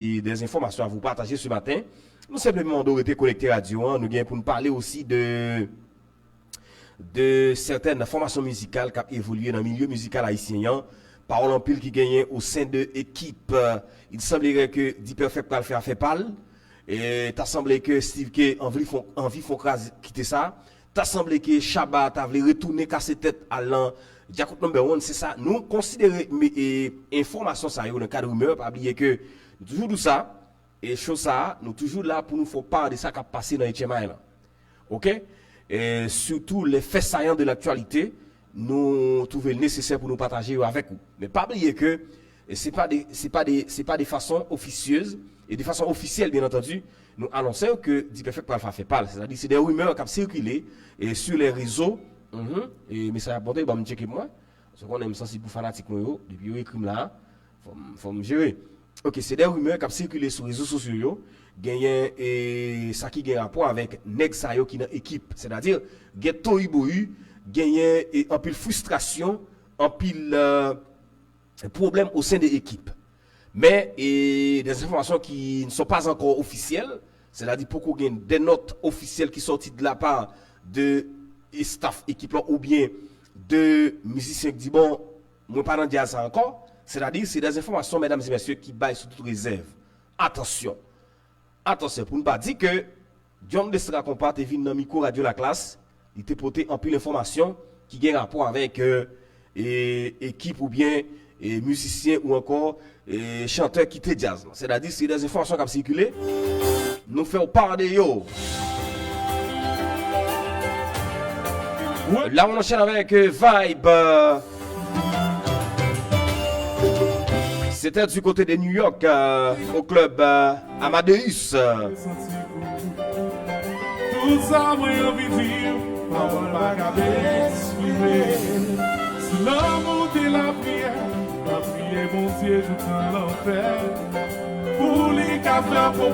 et des informations à vous partager ce matin. Nous simplement nous été connectés radio, nous gagnons pour nous parler aussi de certaines formations musicales qui ont évolué dans le milieu musical haïtien. Parole en pile qui gagnait au sein de l'équipe. Il semblerait que Di Perfect va le faire pâle. Et t'as semblé que Steve K envie font quitter ça. T'as semblé que Shabba t'a voulu retourner casser tête à l'an. Jacob number one, c'est ça. Nous considérons information ça dans le cadre de rumeur, pas oublier que toujours tout ça et chose ça, nous toujours là pour nous faire part de ça qui a passé dans les chemins. OK? Et surtout les faits saillants de l'actualité, nous trouvons nécessaire pour nous partager avec vous. Mais pas oublier que c'est pas des façons officieuses et de façon officielle bien entendu, nous annonçons que Di Perfect va faire pas, c'est-à-dire c'est des rumeurs qui ont circulé et sur les réseaux. Et mais ça a porté, me checker moi. Parce qu'on aime sensible pour fanatique moi depuis écrit là, faut me gérer. OK, c'est des rumeurs qui ont circulé sur les réseaux sociaux, gagné et ça qui a rapport avec nèg sa yo qui dans équipe, c'est-à-dire ghetto iboyu, gagné et en pile frustration, en pile problème au sein de l'équipe. Mais des informations qui ne sont pas encore officielles, c'est-à-dire pourquoi il y a des notes officielles qui sortent de la part de staff équipe ou bien de musiciens qui disent bon, moi pas dans dire ça encore, c'est-à-dire c'est des informations mesdames et messieurs qui baillent sous toute réserve. Attention pour ne pas dire que John Destra Compat est venu dans micro radio la classe, il t'a porté en pile d'informations qui ont rapport avec équipe ou bien musiciens ou encore chanteurs qui te jazz. C'est-à-dire c'est des informations qui ont circulé. Nous faisons part de yo. Là, on enchaîne avec Vibe. C'était du côté de New York, au club Amadeus. Tout ça, moi, envie de dire, parole à la cabeça, si l'amour de la prière, mon Dieu, je te l'enfer, pour les cafés pour